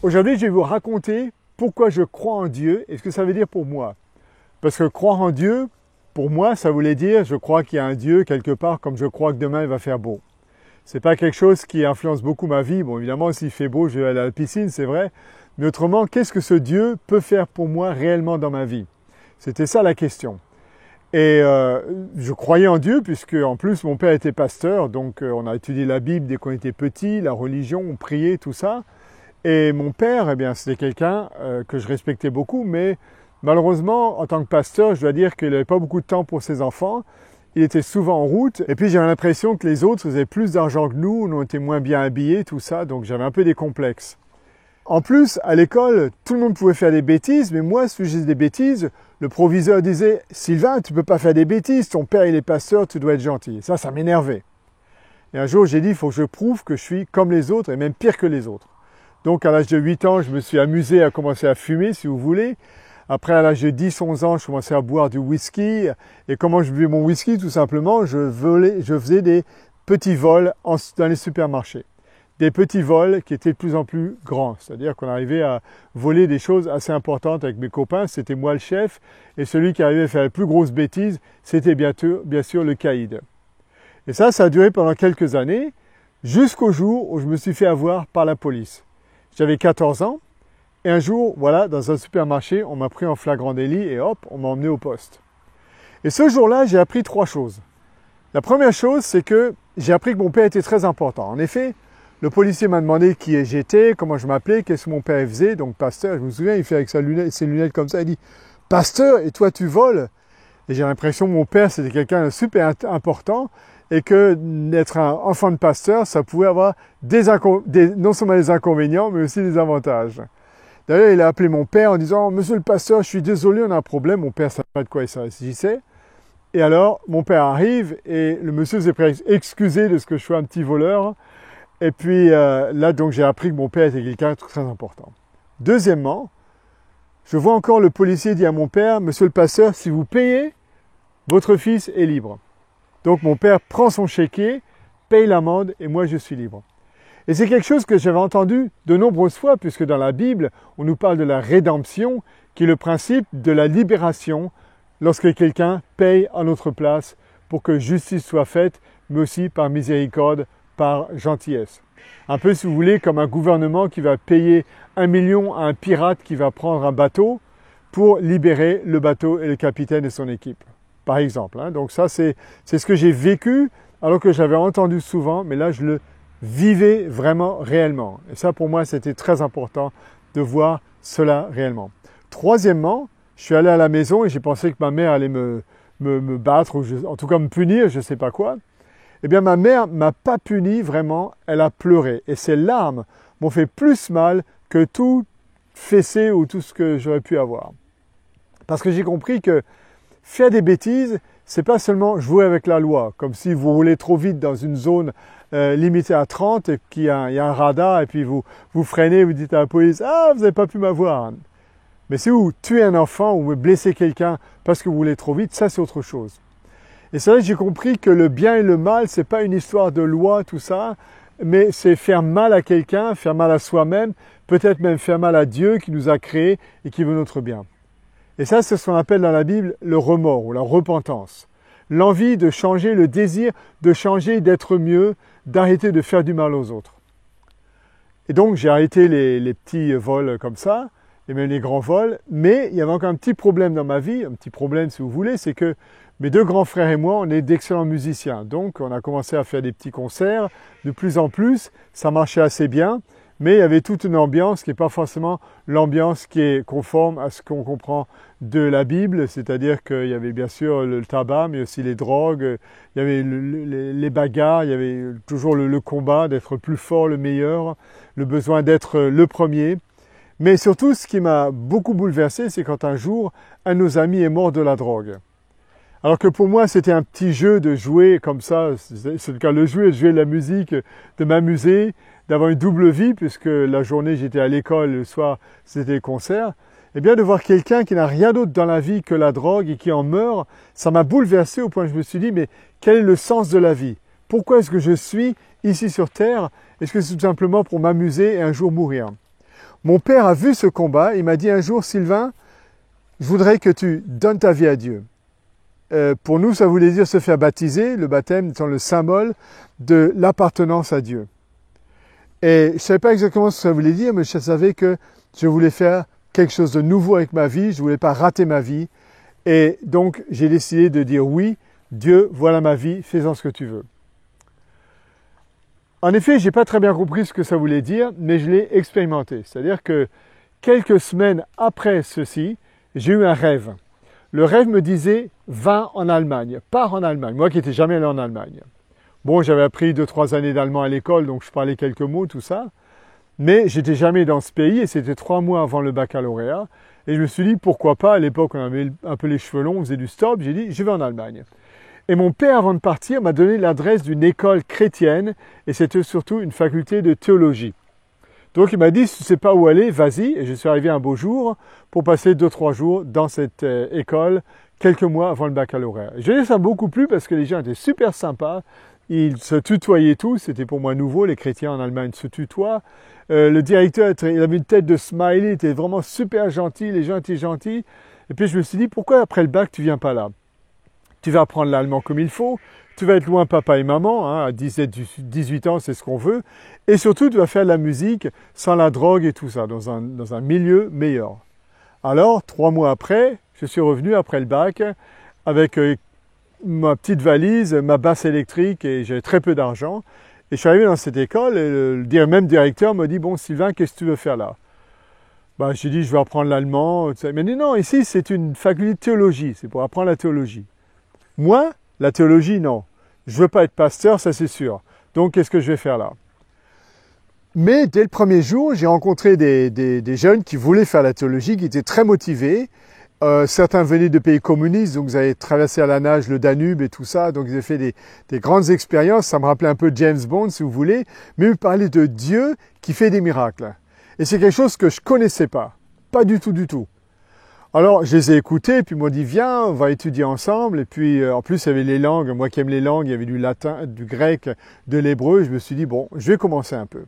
Aujourd'hui, je vais vous raconter pourquoi je crois en Dieu et ce que ça veut dire pour moi. Parce que croire en Dieu, pour moi, ça voulait dire je crois qu'il y a un Dieu quelque part comme je crois que demain il va faire beau. C'est pas quelque chose qui influence beaucoup ma vie. Bon, évidemment, s'il fait beau, je vais aller à la piscine, c'est vrai. Mais autrement, qu'est-ce que ce Dieu peut faire pour moi réellement dans ma vie? C'était ça la question. Et je croyais en Dieu puisque en plus mon père était pasteur, donc on a étudié la Bible dès qu'on était petit, la religion, on priait, tout ça. Et mon père, eh bien, c'était quelqu'un que je respectais beaucoup, mais malheureusement, en tant que pasteur, je dois dire qu'il n'avait pas beaucoup de temps pour ses enfants. Il était souvent en route, et puis j'avais l'impression que les autres faisaient plus d'argent que nous, on était moins bien habillés, tout ça, donc j'avais un peu des complexes. En plus, à l'école, tout le monde pouvait faire des bêtises, mais moi, si je faisais des bêtises, le proviseur disait « Sylvain, tu ne peux pas faire des bêtises, ton père il est pasteur, tu dois être gentil ». Ça m'énervait. Et un jour, j'ai dit « Il faut que je prouve que je suis comme les autres, et même pire que les autres ». Donc à l'âge de 8 ans, je me suis amusé à commencer à fumer, si vous voulez. Après, à l'âge de 10-11 ans, je commençais à boire du whisky. Et comment je buvais mon whisky? Tout simplement, je faisais des petits vols dans les supermarchés. Des petits vols qui étaient de plus en plus grands. C'est-à-dire qu'on arrivait à voler des choses assez importantes avec mes copains. C'était moi le chef. Et celui qui arrivait à faire les plus grosses bêtises, c'était bien sûr le caïd. Et ça a duré pendant quelques années, jusqu'au jour où je me suis fait avoir par la police. J'avais 14 ans, et un jour, voilà, dans un supermarché, on m'a pris en flagrant délit et hop, on m'a emmené au poste. Et ce jour-là, j'ai appris 3 choses. La première chose, c'est que j'ai appris que mon père était très important. En effet, le policier m'a demandé qui j'étais, comment je m'appelais, qu'est-ce que mon père faisait, donc pasteur. Je me souviens, il fait avec ses lunettes comme ça, il dit « Pasteur, et toi tu voles ?» Et j'ai l'impression que mon père, c'était quelqu'un de super important, et que d'être un enfant de pasteur, ça pouvait avoir non seulement des inconvénients, mais aussi des avantages. D'ailleurs, il a appelé mon père en disant « Monsieur le pasteur, je suis désolé, on a un problème. » Mon père ne savait pas de quoi il s'agissait. Et alors, mon père arrive et le monsieur s'est excusé de ce que je sois un petit voleur. Et puis là, donc, j'ai appris que mon père était quelqu'un de très important. Deuxièmement, je vois encore le policier dire à mon père « Monsieur le pasteur, si vous payez, votre fils est libre. » Donc mon père prend son chéquier, paye l'amende et moi je suis libre. Et c'est quelque chose que j'avais entendu de nombreuses fois puisque dans la Bible, on nous parle de la rédemption qui est le principe de la libération lorsque quelqu'un paye à notre place pour que justice soit faite, mais aussi par miséricorde, par gentillesse. Un peu si vous voulez comme un gouvernement qui va payer 1 million à un pirate qui va prendre un bateau pour libérer le bateau et le capitaine et son équipe. Par exemple. Donc ça, c'est ce que j'ai vécu, alors que j'avais entendu souvent, mais là, je le vivais vraiment réellement. Et ça, pour moi, c'était très important de voir cela réellement. Troisièmement, je suis allé à la maison et j'ai pensé que ma mère allait me battre, ou en tout cas me punir, je ne sais pas quoi. Eh bien, ma mère ne m'a pas puni vraiment, elle a pleuré. Et ses larmes m'ont fait plus mal que tout fessé ou tout ce que j'aurais pu avoir. Parce que j'ai compris que faire des bêtises, c'est pas seulement jouer avec la loi, comme si vous roulez trop vite dans une zone limitée à 30 et qu'il y a un radar et puis vous freinez, vous dites à la police « Ah, vous n'avez pas pu m'avoir ». Mais si vous tuez un enfant ou vous blessez quelqu'un parce que vous roulez trop vite, ça c'est autre chose. Et c'est là que j'ai compris que le bien et le mal, c'est pas une histoire de loi, tout ça, mais c'est faire mal à quelqu'un, faire mal à soi-même, peut-être même faire mal à Dieu qui nous a créés et qui veut notre bien. Et ça, c'est ce qu'on appelle dans la Bible le remords ou la repentance. L'envie de changer, le désir de changer, d'être mieux, d'arrêter de faire du mal aux autres. Et donc, j'ai arrêté les petits vols comme ça, et même les grands vols, mais il y avait encore un petit problème dans ma vie, un petit problème si vous voulez, c'est que mes 2 grands frères et moi, on est d'excellents musiciens. Donc, on a commencé à faire des petits concerts, de plus en plus, ça marchait assez bien. Mais il y avait toute une ambiance qui n'est pas forcément l'ambiance qui est conforme à ce qu'on comprend de la Bible, c'est-à-dire qu'il y avait bien sûr le tabac, mais aussi les drogues, il y avait les bagarres, il y avait toujours le combat d'être plus fort, le meilleur, le besoin d'être le premier. Mais surtout, ce qui m'a beaucoup bouleversé, c'est quand un jour, un de nos amis est mort de la drogue. Alors que pour moi, c'était un petit jeu de jouer comme ça, c'est le cas de jouer de la musique, de m'amuser, d'avoir une double vie, puisque la journée j'étais à l'école, le soir c'était le concert, et bien de voir quelqu'un qui n'a rien d'autre dans la vie que la drogue et qui en meurt, ça m'a bouleversé au point que je me suis dit, mais quel est le sens de la vie? Pourquoi est-ce que je suis ici sur Terre? Est-ce que c'est tout simplement pour m'amuser et un jour mourir? Mon père a vu ce combat, il m'a dit un jour, Sylvain, je voudrais que tu donnes ta vie à Dieu. Pour nous, ça voulait dire se faire baptiser, le baptême étant le symbole de l'appartenance à Dieu. Et je ne savais pas exactement ce que ça voulait dire, mais je savais que je voulais faire quelque chose de nouveau avec ma vie, je ne voulais pas rater ma vie. Et donc, j'ai décidé de dire oui, Dieu, voilà ma vie, fais-en ce que tu veux. En effet, je n'ai pas très bien compris ce que ça voulait dire, mais je l'ai expérimenté. C'est-à-dire que quelques semaines après ceci, j'ai eu un rêve. Le rêve me disait « va en Allemagne, pars en Allemagne ». Moi qui n'étais jamais allé en Allemagne. Bon, j'avais appris 2-3 années d'allemand à l'école, donc je parlais quelques mots, tout ça. Mais j'étais jamais dans ce pays et c'était 3 mois avant le baccalauréat. Et je me suis dit, pourquoi pas, à l'époque on avait un peu les cheveux longs, on faisait du stop, j'ai dit, je vais en Allemagne. Et mon père, avant de partir, m'a donné l'adresse d'une école chrétienne et c'était surtout une faculté de théologie. Donc il m'a dit, si tu ne sais pas où aller, vas-y. Et je suis arrivé un beau jour pour passer 2-3 jours dans cette école, quelques mois avant le baccalauréat. Je dis, ça m'a beaucoup plu parce que les gens étaient super sympas. Ils se tutoyaient tous, c'était pour moi nouveau, les chrétiens en Allemagne se tutoient. Le directeur, il avait une tête de smiley, il était vraiment super gentil, les gens étaient gentils. Et puis je me suis dit, pourquoi après le bac, tu viens pas là? Tu vas apprendre l'allemand comme il faut, tu vas être loin papa et maman, hein, à 17-18 ans, c'est ce qu'on veut. Et surtout, tu vas faire de la musique sans la drogue et tout ça, dans un milieu meilleur. Alors, 3 mois après, je suis revenu après le bac avec ma petite valise, ma basse électrique et j'avais très peu d'argent. Et je suis arrivé dans cette école et le même directeur m'a dit « Bon Sylvain, qu'est-ce que tu veux faire là ?» Ben, j'ai dit « Je vais apprendre l'allemand. » Il m'a dit « Non, ici c'est une faculté de théologie, c'est pour apprendre la théologie. » Moi, la théologie, non. Je ne veux pas être pasteur, ça c'est sûr. Donc qu'est-ce que je vais faire là? Mais dès le premier jour, j'ai rencontré des jeunes qui voulaient faire la théologie, qui étaient très motivés. Certains venaient de pays communistes, donc ils avaient traversé à la nage le Danube et tout ça, donc ils avaient fait des grandes expériences, ça me rappelait un peu James Bond si vous voulez, mais ils me parlaient de Dieu qui fait des miracles. Et c'est quelque chose que je connaissais pas du tout, du tout. Alors je les ai écoutés, puis ils m'ont dit viens, on va étudier ensemble, et puis en plus il y avait les langues, moi qui aime les langues, il y avait du latin, du grec, de l'hébreu, je me suis dit bon, je vais commencer un peu.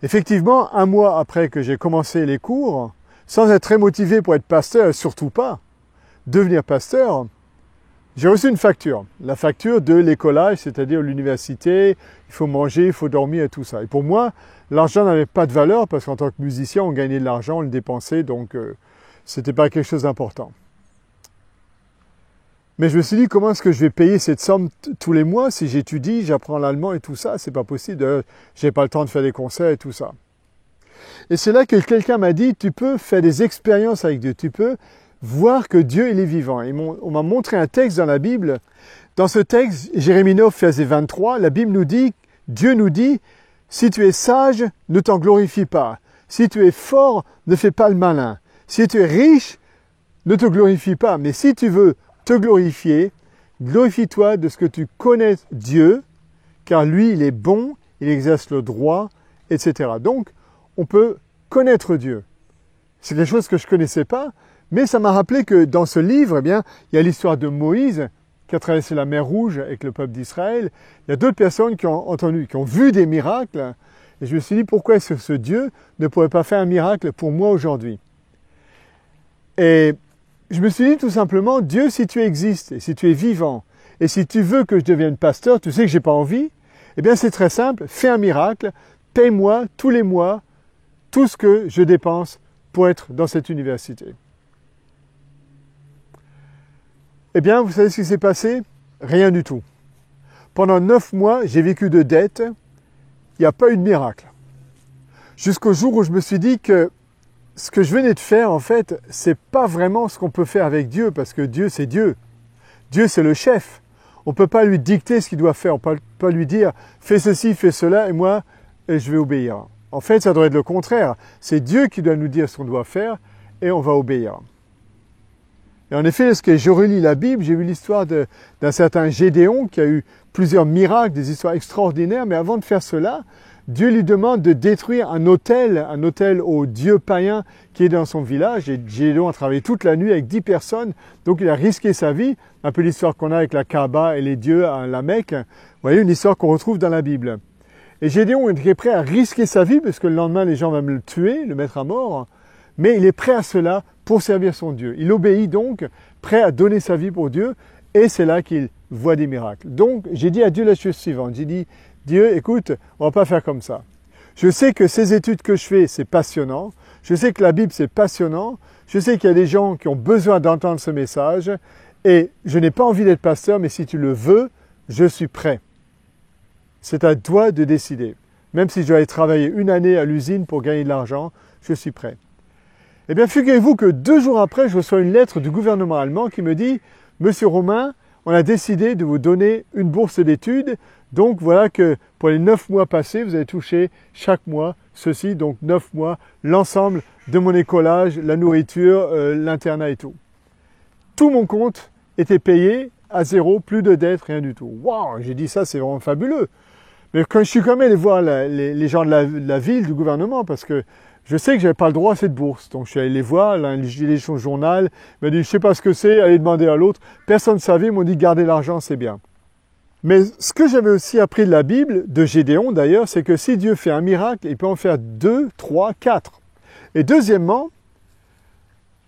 Effectivement, 1 mois après que j'ai commencé les cours, sans être très motivé pour être pasteur, surtout pas devenir pasteur, j'ai reçu une facture. La facture de l'écolage, c'est-à-dire l'université, il faut manger, il faut dormir et tout ça. Et pour moi, l'argent n'avait pas de valeur parce qu'en tant que musicien, on gagnait de l'argent, on le dépensait, donc c'était pas quelque chose d'important. Mais je me suis dit, comment est-ce que je vais payer cette somme tous les mois si j'étudie, j'apprends l'allemand et tout ça, c'est pas possible, j'ai pas le temps de faire des concerts et tout ça. Et c'est là que quelqu'un m'a dit, tu peux faire des expériences avec Dieu, tu peux voir que Dieu, il est vivant. Et on m'a montré un texte dans la Bible. Dans ce texte, Jérémie 9, verset 23, la Bible nous dit, Dieu nous dit, si tu es sage, ne t'en glorifie pas. Si tu es fort, ne fais pas le malin. Si tu es riche, ne te glorifie pas. Mais si tu veux te glorifier, glorifie-toi de ce que tu connais Dieu, car lui, il est bon, il exerce le droit, etc. Donc, on peut connaître Dieu. C'est quelque chose que je ne connaissais pas, mais ça m'a rappelé que dans ce livre, eh bien, il y a l'histoire de Moïse qui a traversé la mer Rouge avec le peuple d'Israël. Il y a d'autres personnes qui ont entendu, qui ont vu des miracles. Et je me suis dit, pourquoi est-ce que ce Dieu ne pourrait pas faire un miracle pour moi aujourd'hui? Et je me suis dit tout simplement, Dieu, si tu existes et si tu es vivant, et si tu veux que je devienne pasteur, tu sais que je n'ai pas envie, eh bien c'est très simple, fais un miracle, paye-moi tous les mois tout ce que je dépense pour être dans cette université. Eh bien, vous savez ce qui s'est passé? Rien du tout. Pendant 9 mois, j'ai vécu de dettes, il n'y a pas eu de miracle. Jusqu'au jour où je me suis dit que ce que je venais de faire, en fait, c'est pas vraiment ce qu'on peut faire avec Dieu, parce que Dieu, c'est Dieu. Dieu, c'est le chef. On ne peut pas lui dicter ce qu'il doit faire, on ne peut pas lui dire « fais ceci, fais cela, et moi, je vais obéir ». En fait, ça doit être le contraire. C'est Dieu qui doit nous dire ce qu'on doit faire, et on va obéir. Et en effet, lorsque je relis la Bible, j'ai vu l'histoire d'un certain Gédéon qui a eu plusieurs miracles, des histoires extraordinaires, mais avant de faire cela, Dieu lui demande de détruire un autel au dieu païen qui est dans son village. Et Gédéon a travaillé toute la nuit avec 10 personnes, donc il a risqué sa vie. Un peu l'histoire qu'on a avec la Kaaba et les dieux à la Mecque. Vous voyez, une histoire qu'on retrouve dans la Bible. Et Gédéon était prêt à risquer sa vie, parce que le lendemain, les gens vont me le tuer, le mettre à mort. Mais il est prêt à cela pour servir son Dieu. Il obéit donc, prêt à donner sa vie pour Dieu, et c'est là qu'il voit des miracles. Donc, j'ai dit à Dieu la chose suivante. J'ai dit, Dieu, écoute, on va pas faire comme ça. Je sais que ces études que je fais, c'est passionnant. Je sais que la Bible, c'est passionnant. Je sais qu'il y a des gens qui ont besoin d'entendre ce message. Et je n'ai pas envie d'être pasteur, mais si tu le veux, je suis prêt. C'est à toi de décider. Même si je dois aller travailler une année à l'usine pour gagner de l'argent, je suis prêt. Eh bien, figurez-vous que 2 jours après, je reçois une lettre du gouvernement allemand qui me dit « Monsieur Romain, on a décidé de vous donner une bourse d'études. Donc voilà que pour les 9 mois passés, vous allez toucher chaque mois ceci, donc 9 mois, l'ensemble de mon écolage, la nourriture, l'internat et tout. » Tout mon compte était payé à zéro, plus de dettes, rien du tout. Waouh, j'ai dit ça, c'est vraiment fabuleux. Mais quand je suis quand même allé voir les gens de la ville, du gouvernement, parce que je sais que je n'avais pas le droit à cette bourse. Donc je suis allé les voir, l'un de son journal, il m'a dit, je ne sais pas ce que c'est, allez demander à l'autre. Personne ne savait, ils m'ont dit, gardez l'argent, c'est bien. Mais ce que j'avais aussi appris de la Bible, de Gédéon d'ailleurs, c'est que si Dieu fait un miracle, il peut en faire 2, 3, 4. Et deuxièmement,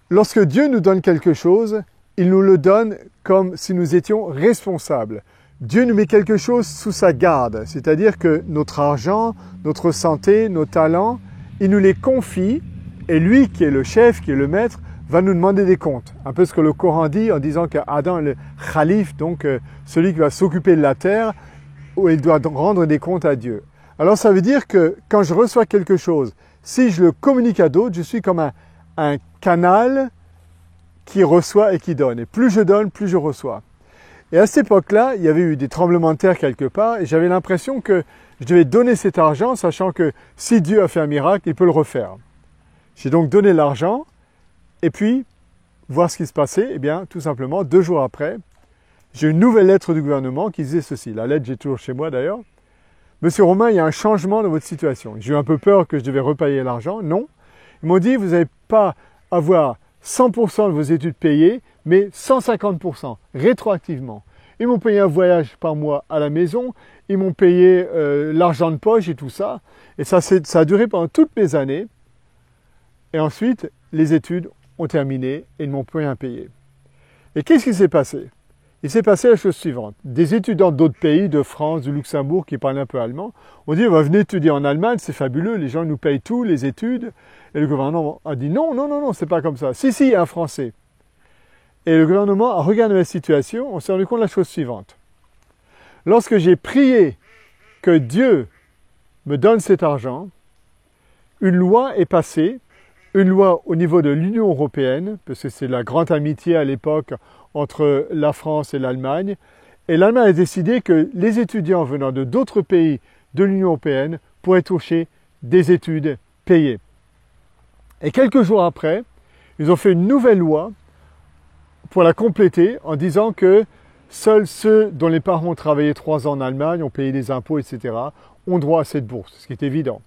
lorsque Dieu nous donne quelque chose, il nous le donne comme si nous étions responsables. Dieu nous met quelque chose sous sa garde, c'est-à-dire que notre argent, notre santé, nos talents, il nous les confie et lui qui est le chef, qui est le maître, va nous demander des comptes. Un peu ce que le Coran dit en disant qu'Adam est le khalif, donc celui qui va s'occuper de la terre, où il doit rendre des comptes à Dieu. Alors ça veut dire que quand je reçois quelque chose, si je le communique à d'autres, je suis comme un canal qui reçoit et qui donne. Et plus je donne, plus je reçois. Et à cette époque-là, il y avait eu des tremblements de terre quelque part et j'avais l'impression que je devais donner cet argent, sachant que si Dieu a fait un miracle, il peut le refaire. J'ai donc donné l'argent et puis, voir ce qui se passait, eh bien, tout simplement, 2 jours après, j'ai une nouvelle lettre du gouvernement qui disait ceci. La lettre, j'ai toujours chez moi d'ailleurs. Monsieur Romain, il y a un changement dans votre situation. J'ai eu un peu peur que je devais repayer l'argent. Non. Ils m'ont dit, vous n'allez pas avoir 100% de vos études payées, mais 150%, rétroactivement. Ils m'ont payé un voyage par mois à la maison, ils m'ont payé l'argent de poche et tout ça. Et ça a duré pendant toutes mes années. Et ensuite, les études ont terminé et ils ne m'ont plus rien payé. Et qu'est-ce qui s'est passé? Il s'est passé la chose suivante. Des étudiants d'autres pays, de France, du Luxembourg, qui parlent un peu allemand, ont dit, venez étudier en Allemagne, c'est fabuleux, les gens nous payent tout, les études. Et le gouvernement a dit, non, c'est pas comme ça. Si, il y a un Français. Et le gouvernement a regardé la situation, on s'est rendu compte de la chose suivante. Lorsque j'ai prié que Dieu me donne cet argent, une loi est passée, une loi au niveau de l'Union européenne, parce que c'est la grande amitié à l'époque entre la France et l'Allemagne, et l'Allemagne a décidé que les étudiants venant de d'autres pays de l'Union européenne pourraient toucher des études payées. Et quelques jours après, ils ont fait une nouvelle loi pour la compléter en disant que seuls ceux dont les parents ont travaillé 3 ans en Allemagne, ont payé des impôts, etc., ont droit à cette bourse, ce qui est évident.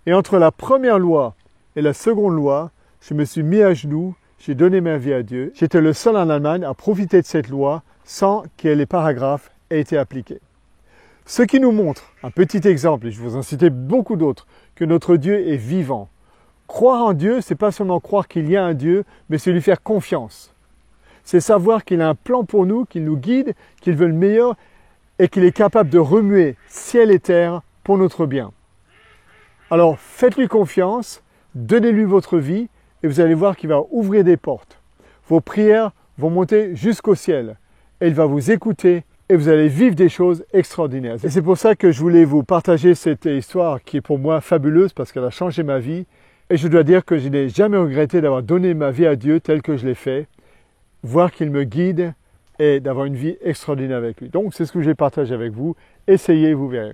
Et entre la première loi et la seconde loi, je me suis mis à genoux, j'ai donné ma vie à Dieu. J'étais le seul en Allemagne à profiter de cette loi sans que les paragraphes aient été appliqués. Ce qui nous montre, un petit exemple, et je vous en citais beaucoup d'autres, que notre Dieu est vivant. Croire en Dieu, c'est pas seulement croire qu'il y a un Dieu, mais c'est lui faire confiance. C'est savoir qu'il a un plan pour nous, qu'il nous guide, qu'il veut le meilleur et qu'il est capable de remuer ciel et terre pour notre bien. Alors faites-lui confiance, donnez-lui votre vie et vous allez voir qu'il va ouvrir des portes. Vos prières vont monter jusqu'au ciel et il va vous écouter et vous allez vivre des choses extraordinaires. Et c'est pour ça que je voulais vous partager cette histoire qui est pour moi fabuleuse parce qu'elle a changé ma vie. Et je dois dire que je n'ai jamais regretté d'avoir donné ma vie à Dieu telle que je l'ai fait, voir qu'il me guide et d'avoir une vie extraordinaire avec lui. Donc c'est ce que j'ai partagé avec vous. Essayez, vous verrez.